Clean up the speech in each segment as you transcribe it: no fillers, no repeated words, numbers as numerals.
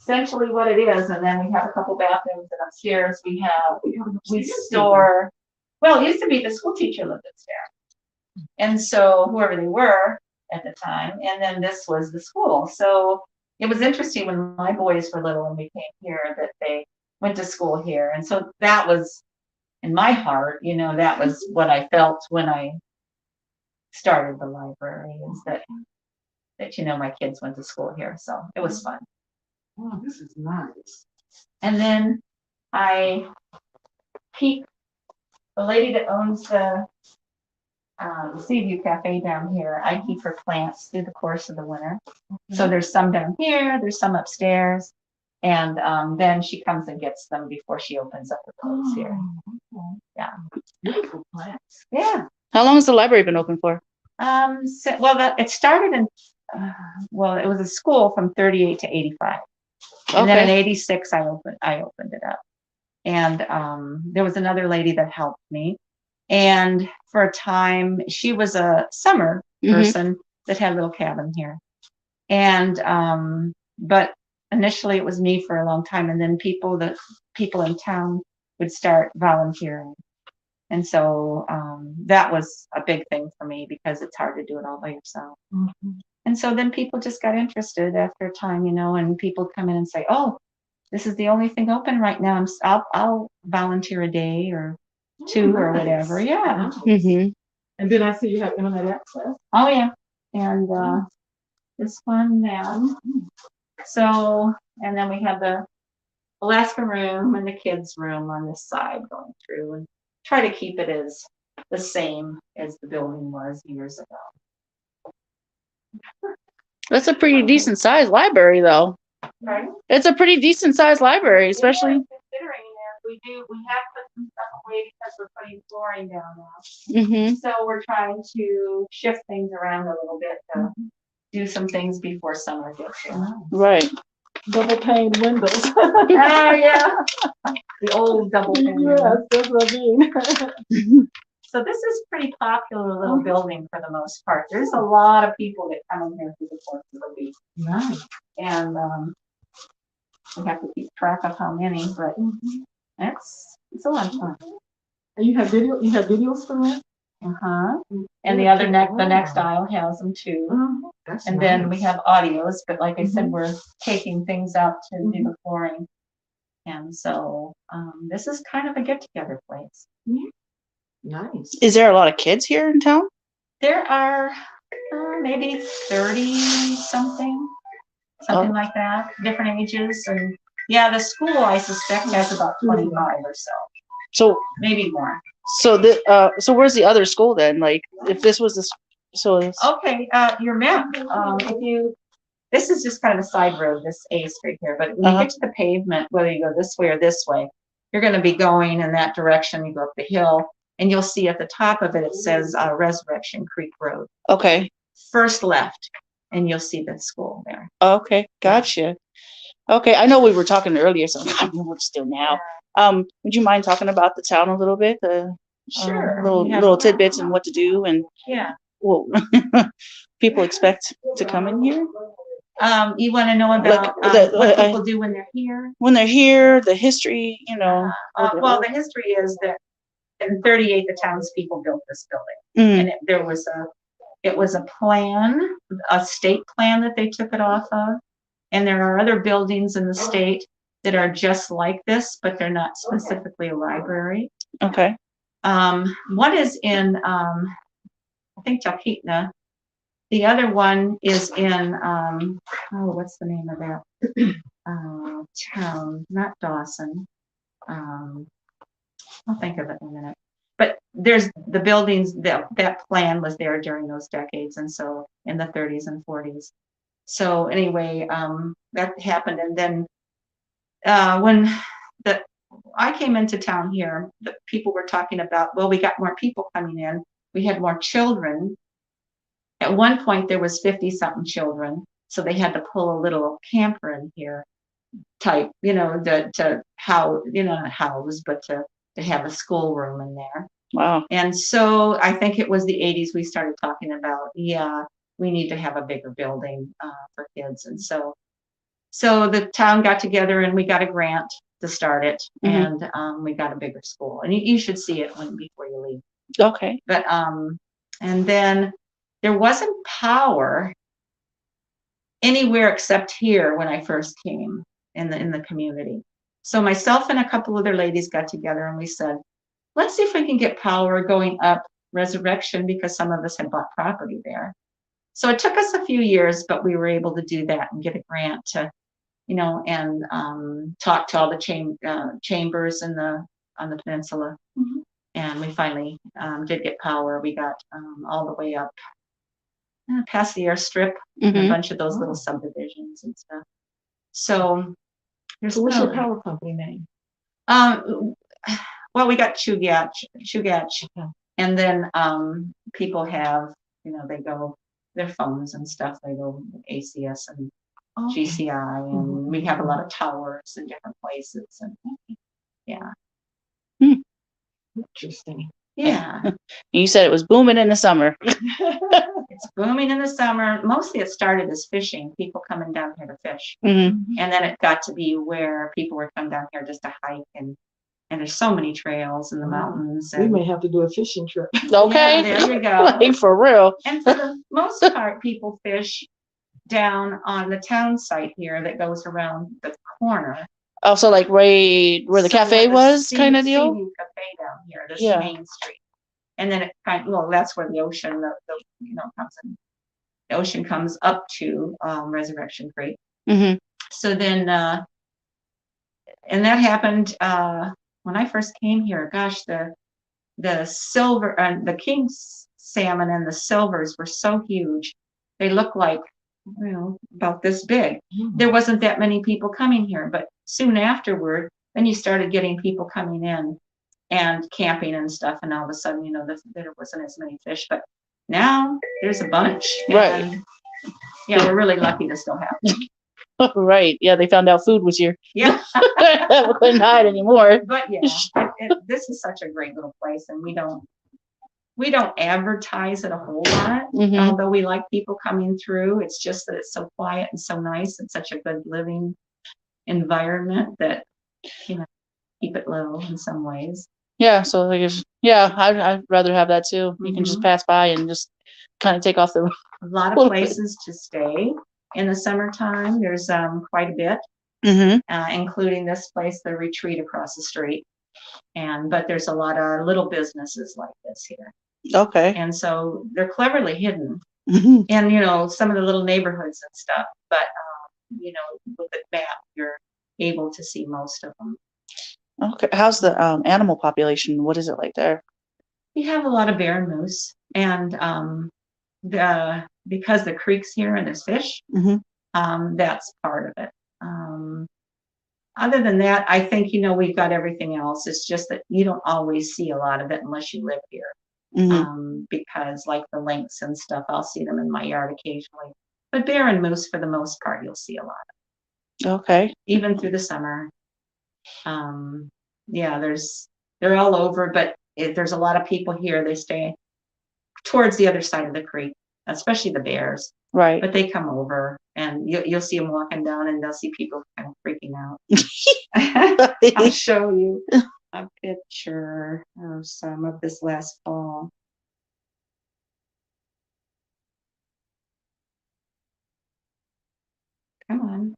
essentially what it is. And then we have a couple bathrooms, and upstairs we store. Well, it used to be the school teacher lived upstairs, and so whoever they were at the time, and then this was the school. So it was interesting when my boys were little and we came here that they went to school here, and so that was in my heart, that was what I felt when I started the library, is that my kids went to school here, so it was fun. Oh, this is nice. And then I keep the lady that owns the Seaview Cafe down here. I keep her plants through the course of the winter. So there's some down here, there's some upstairs, and then she comes and gets them before she opens up the place here. Okay. Yeah, Beautiful plants. yeah. How long has the library been open for? It started in it was a school from 38 to 85. And then in Okay. 86 I opened it up. And there was another lady that helped me. And for a time she was a summer person that had a little cabin here. And but initially it was me for a long time, and then people in town would start volunteering. And so that was a big thing for me, because it's hard to do it all by yourself. Mhm. And so then people just got interested after a time, and people come in and say, "Oh, this is the only thing open right now. I'll volunteer a day or two or Nice. whatever." Yeah. Mm-hmm. And then I see you have internet access. Oh yeah. And this one now. So, and then we have the Alaska room and the kids room on this side going through, and try to keep it as the same as the building was years ago. That's a pretty decent sized library, though. Pardon? It's a pretty decent sized library, especially. Yeah, considering that we have put some stuff away because we're putting flooring down now. Mm-hmm. So we're trying to shift things around a little bit to do some things before summer gets here. Right. Double pane windows. Oh yeah, the old double pane. Yes, that's what I mean. So this is pretty popular little building for the most part. There's a lot of people that come in here through the course of the week, Nice. and we have to keep track of how many, but it's a lot of fun. And you have video. You have videos for that. And the next aisle has them too. That's And then nice. we have audios, but like I said, we're taking things out to do the flooring. And so this is kind of a get together place. Nice. Is there a lot of kids here in town? There are maybe 30 something like that, different ages. And yeah, the school I suspect has about 25 or so, So, maybe more. so where's the other school then? Like, if this was this, so it's, Okay, your map. This is just kind of a side road, this A Street here, but when you get to the pavement, whether you go this way or this way, you're going to be going in that direction. You go up the hill, and you'll see at the top of it, it says Resurrection Creek Road. okay. First left, and you'll see the school there. Okay, gotcha. Okay, I know we were talking earlier, so we're still now. Would you mind talking about the town a little bit? Sure. Little tidbits and what to do and Yeah. what people expect to come in here You want to know about what people do when they're here? when they're here, the history, Well, the history is that in 38, the townspeople built this building, and it was a plan, a state plan that they took it off of, and there are other buildings in the state that are just like this, but they're not specifically a library. Okay. One is in, I think, Talkeetna. The other one is in, what's the name of that town? Not Dawson. I'll think of it in a minute. But there's the buildings, that plan was there during those decades, and so in the 30s and 40s. So anyway, that happened, and then when I came into town here, the people were talking about, well, we got more people coming in, we had more children. At one point there was 50-something children, so they had to pull a little camper in here type, to how, not house, but to have a schoolroom in there. Wow. And so I think it was the 80s we started talking about, we need to have a bigger building for kids. And so So the town got together and we got a grant to start it, Mhm. and we got a bigger school. And you should see it before you leave. Okay. But and then there wasn't power anywhere except here when I first came in the community. So myself and a couple other ladies got together and we said, let's see if we can get power going up Resurrection, because some of us had bought property there. So it took us a few years, but we were able to do that and get a grant to, and talk to all the chambers on the peninsula. Mhm. And we finally did get power. We got all the way up past the airstrip, and a Mhm. bunch of those little subdivisions and stuff. So there's So what's your still- power company name? Um, well, we got Chugach, Okay. and then people have, they go their phones and stuff. They go ACS and Okay. GCI, and we have a lot of towers in different places, and yeah, Interesting. yeah. You said it was booming in the summer. It's booming in the summer. Mostly it started as fishing, people coming down here to fish. Mhm. And then it got to be where people were coming down here just to hike, and there's so many trails in the Wow. mountains. We And may have to do a fishing trip. Okay. yeah, there you go. Like, for real. And for the most part, people fish down on the town site here that goes around the corner. Also, like right where the So cafe the was, kind of deal. Seaview Cafe down here, this Yeah. main street. And then it that's where the ocean, comes in. The ocean comes up to Resurrection Creek. Mhm. So then, and that happened when I first came here. Gosh, the silver and the king salmon and the silvers were so huge. They looked like, about this big. There wasn't that many people coming here, but soon afterward, then you started getting people coming in and camping and stuff, and all of a sudden, there wasn't as many fish. But now there's a bunch. Right. And, yeah, we're really lucky to still have them. Right. Yeah, they found out food was here. Yeah. We couldn't hide anymore. But yeah, this is such a great little place, and we don't advertise it a whole lot. Mhm. Although we like people coming through, it's just that it's so quiet and so nice and such a good living environment that, keep it low in some ways. Yeah. So like, I'd rather have that too. You can just Mhm. pass by and just kind of take off the. A lot of Little bit. places to stay in the summertime. There's quite a bit, Mhm. including this place, the Retreat across the street. But there's a lot of little businesses like this here. Okay. And so they're cleverly hidden Mhm. in, some of the little neighborhoods and stuff. But, with the map, you're able to see most of them. Okay. How's the animal population? What is it like there? We have a lot of bear and moose, and because the creek's here and there's fish, Mhm. that's part of it. Other than that, I think, we've got everything else. It's just that you don't always see a lot of it unless you live here. Mhm. Because like the lynx and stuff, I'll see them in my yard occasionally. But bear and moose, for the most part, you'll see a lot, Okay. even through the summer. Yeah, they're all over, but there's a lot of people here. They stay towards the other side of the creek, especially the bears. Right. But they come over, and you'll see them walking down, and they'll see people kind of freaking out. I'll show you a picture of some of this last fall. Come on.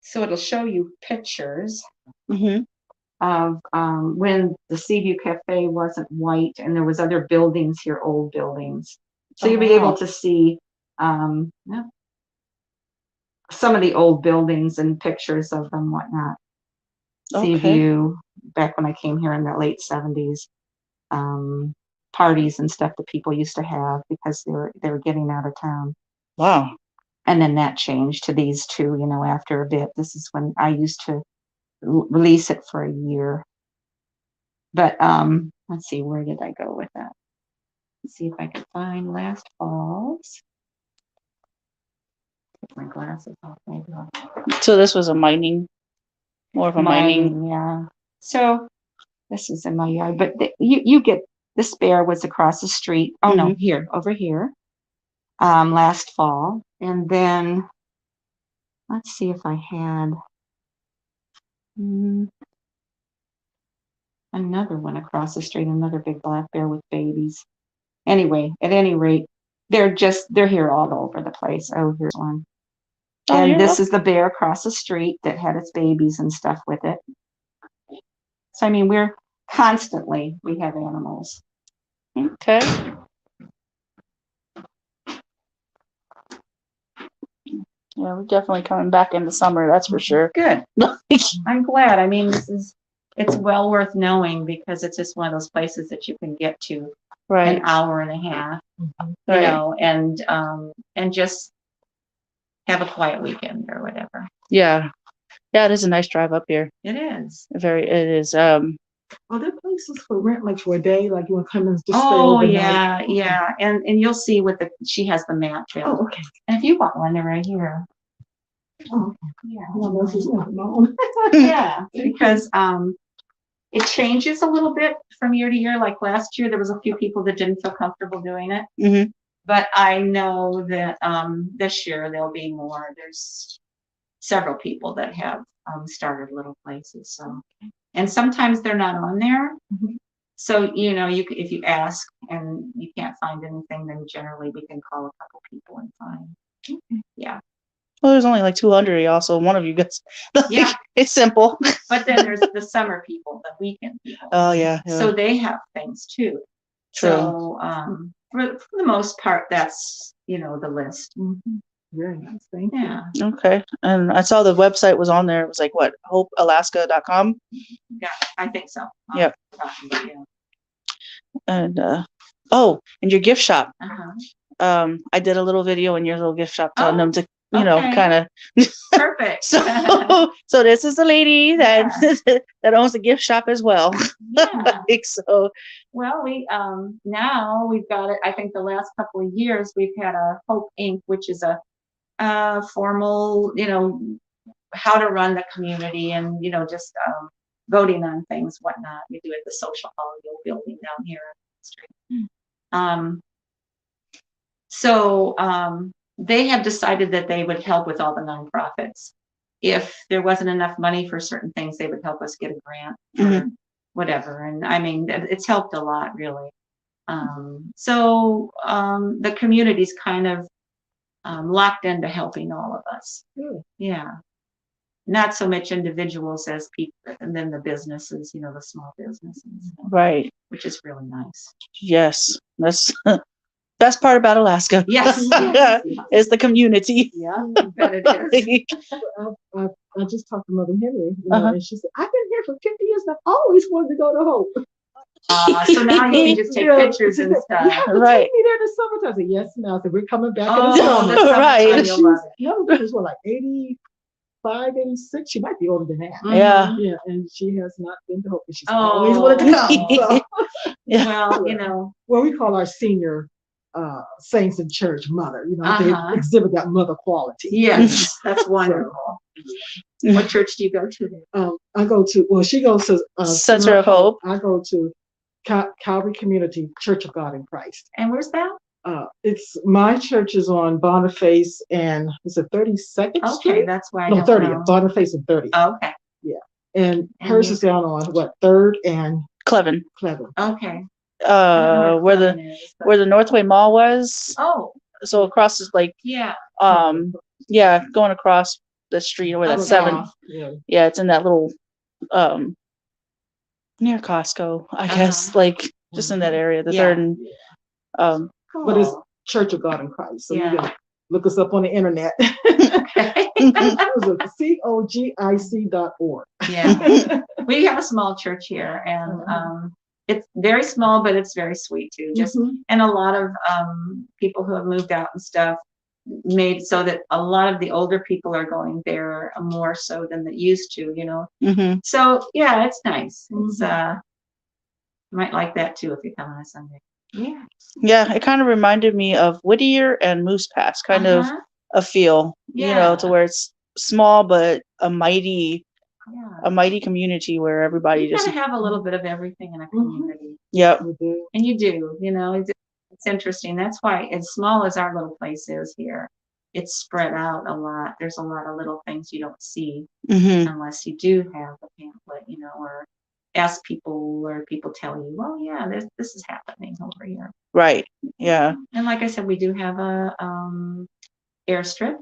So it'll show you pictures Mhm. of when the Seaview Cafe wasn't white and there was other buildings here, old buildings. So Oh, you'll be wow. able to see some of the old buildings and pictures of them, whatnot. Okay. Seaview, back when I came here in the late 70s, parties and stuff that people used to have because they were getting out of town. Wow. And then that changed to these two, after a bit. This is when I used to release it for a year. But let's see, where did I go with that? Let's see if I can find last fall's. Take my glasses off, maybe. So this was more of a mining. Yeah. So this is in my yard, but you get, the spare was across the street. Oh, no, here, over here. Last fall. And then, let's see if I had another one across the street, another big black bear with babies. Anyway, at any rate, they're here all over the place. Oh, here's one. Oh, And you're this is the bear across the street that had its babies and stuff with it. So, I mean, we have animals. okay. Yeah, we're definitely coming back in the summer, that's for sure. Good. I'm glad. I mean, it's well worth knowing because it's just one of those places that you can get to Right. an hour and a half, Right. you know, and just have a quiet weekend or whatever. Yeah. Yeah, it is a nice drive up here. It is. It is. Are there places for rent, like for a day, like you want to come and just stay Oh, overnight? yeah. And you'll see she has the map too. Oh, okay. And if you want one, they're right here. Oh, okay. Yeah. No, no, she's not alone. Yeah, because it changes a little bit from year to year. Like last year, there was a few people that didn't feel comfortable doing it. Mhm. But I know that this year there'll be more. There's several people that have started little places. So, and sometimes they're not on there. Mhm. So if you ask and you can't find anything, then generally we can call a couple people and find. Yeah. Well, there's only like 200 of y'all, so one of you gets. Yeah. It's simple. But then there's the summer people, the weekend people. Oh yeah. So they have things too. True. So for the most part, that's the list. Mhm. Very nice. Thank you. Yeah. Okay. And I saw the website was on there. It was like what? hopealaska.com. Yeah, I think so. Yep. Yeah. And and your gift shop. Uh-huh. I did a little video in your little gift shop telling them to, okay. kind of. Perfect. So this is the lady that that owns the gift shop as well. Yeah. So. Well, now we've got it. I think the last couple of years we've had a Hope Inc., which is a formal, how to run the community and just voting on things, whatnot. We do it at the social hall, the old building down here on the street. So they have decided that they would help with all the nonprofits. If there wasn't enough money for certain things, they would help us get a grant or whatever. And I mean, it's helped a lot, really. So the community's kind of locked into helping all of us. Yeah. Not so much individuals as people, and then the businesses, the small businesses. Right. Which is really nice. Yes. That's best part about Alaska. Yes. Is the community. Yeah. But it is. I just talked to Mother Henry, and she said, I've been here for 50 years and I've always wanted to go to Hope. So now you can just take pictures and stuff. Right. Take me there this summer. I said, yes, now. I said, we're coming back in the Oh, summer. the summertime, Right. you'll love it. No, she's like 85, 86. She might be older than that. Yeah. Yeah, and she has not been to Hope. And she's Oh. always wanted to come. So. Yeah. Well, Well, we call our senior saints in church mother. They exhibit that mother quality. yes, that's wonderful. What church do you go to? I go to, well, she goes to Center of Hope. I go to Calvary Community Church of God in Christ. And where's that? It's my church is on Boniface and is it 32nd Okay, Street? that's why I No, don't 30th. know. Boniface and 30th. Oh, okay. And hers is down on what, 3rd and Cleven. Clever. Okay. I don't know Where Cleven is, but- the Northway Mall was. Oh, So across is like yeah. going across the street where that Okay. 7. Yeah. Yeah, it's in that little near Costco, I guess, like just in that area, the Yeah. 3rd and But it's Cool. Church of God in Christ. So Yeah. you can look us up on the internet. Okay. It was COGIC.org. Yeah. We have a small church here, and it's very small, but it's very sweet too. Just and a lot of people who have moved out and stuff made so that a lot of the older people are going there more so than they used to, mhm. So yeah, it's nice. It's you might like that too if you come on a Sunday. Yeah. Yeah, it kind of reminded me of Whittier and Moose Pass, kind of a feel, to Yeah. where it's small but a mighty Yeah. community where everybody You just gotta have a little bit of everything in a Mhm. community. yep. We do. And you do, it's interesting. That's why, as small as our little place is here, it's spread out a lot. There's a lot of little things you don't see Hmm. unless you do have a pamphlet, or ask people, or people tell you, well, yeah, this is happening over here. Right. Yeah. And like I said, we do have a airstrip,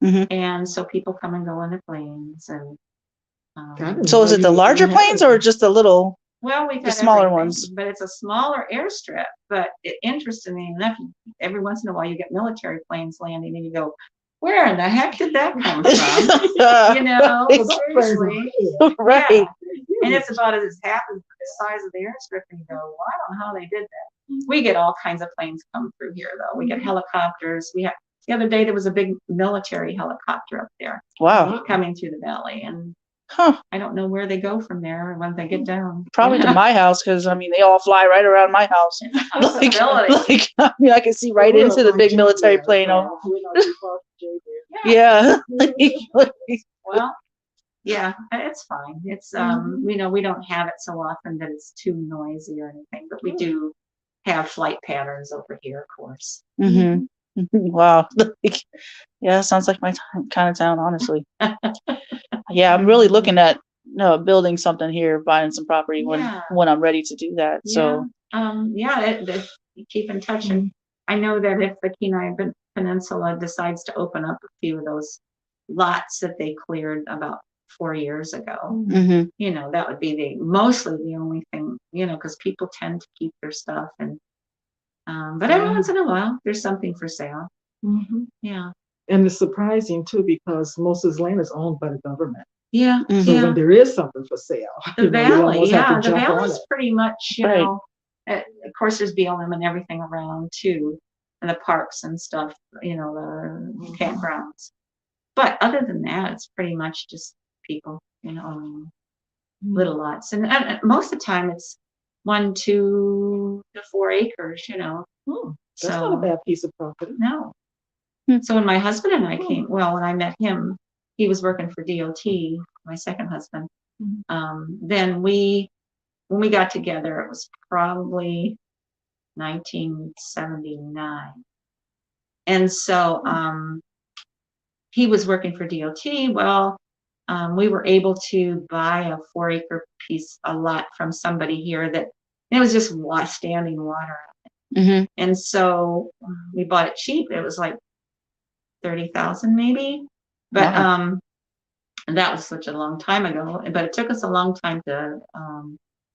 Hmm. and so people come and go on the planes, and I didn't So is know it the you larger had planes it. or just the little? well, we've The got smaller everything, ones. but it's a smaller airstrip. But interestingly enough, every once in a while you get military planes landing, and you go, "Where in the heck did that come from?" Well, those planes are Seriously. big. Right. Yeah. And it's about as half as the size of the airstrip, and you go, "Well, I don't know how they did that." We get all kinds of planes come through here, though. We get helicopters. The other day there was a big military helicopter up there Wow. coming through the valley, and Huh. I don't know where they go from there when they get down. Probably to my house because they all fly right around my house. It's a possibility. I can see right We're into up the on big J military Bear, plane. so we're not too far from J Bear. Yeah. Well, yeah, it's fine. It's we don't have it so often that it's too noisy or anything, but we do have flight patterns over here, of course. Hmm. Wow. Yeah, sounds like my kind of town, honestly. Yeah, I'm really looking at building something here, buying some property Yeah. when I'm ready to do that. So You keep in touch, and I know that if the Kenai Peninsula decides to open up a few of those lots that they cleared about 4 years ago, hmm. that would be mostly the only thing, because people tend to keep their stuff, and but every once in a while there's something for sale. Mhm. Yeah. And it's surprising too because most of this land is owned by the government. Yeah. Mhm. So Yeah. when there is something for sale, The you valley, almost have to the jump on valley's it. pretty much, Right. of course there's BLM and everything around too, and the parks and stuff, the campgrounds. But other than that, it's pretty much just people, owning little lots. And most of the time it's 1, 2 to 4 acres, Hmm, that's not a so bad piece of property. no. Hmm. So when my husband and I when I met him, he was working for DOT, my second husband. Then when we got together, it was probably 1979. And so he was working for DOT. Well, we were able to buy a 4-acre a lot from somebody here that it was just standing water. Hmm. And so we bought it cheap. It was like 30,000 maybe. But Wow. and that was such a long time ago. But it took us a long time to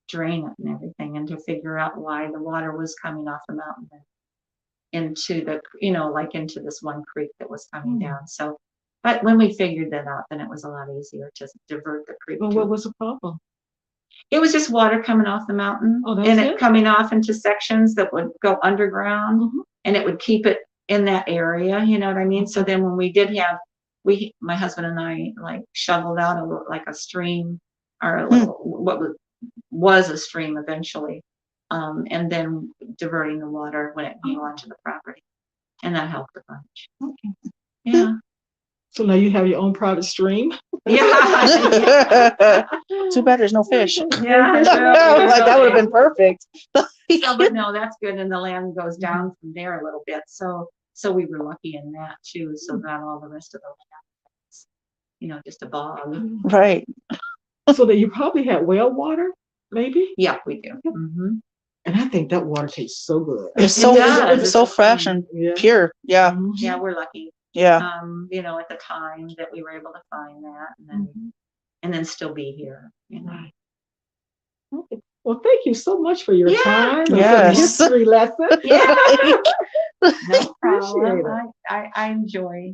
drain it and everything, and to figure out why the water was coming off the mountain and into into this one creek that was coming down. So, but when we figured that out, then it was a lot easier to divert the creek. But what was the problem? It was just water coming off the mountain, Oh, that's and it? it coming off into sections that would go underground, and it would keep it in that area. You know what I mean? So then when we did have, my husband and I shoveled out a stream, or a little, what was a stream eventually, and then diverting the water when it came onto the property, and that helped a bunch. Okay. Yeah. So now you have your own private stream? Yeah. Too bad there's no fish. Yeah. Like that would have been perfect. So, but no, that's good, and the land goes down from there a little bit. So we were lucky in that too. So not all the rest of the land, just a bog. Right. So that you probably had well water, maybe? Yeah, we do. Mm-hmm. And I think that water tastes so good. It's does. so fresh and Yeah. pure. Yeah. Mhm. Yeah, we're lucky. Yeah. At the time that we were able to find that, and then still be here. Right. Okay. Well, thank you so much for your Yeah. time and for the Yes. history lesson. Yeah. No Appreciate problem. it. I enjoy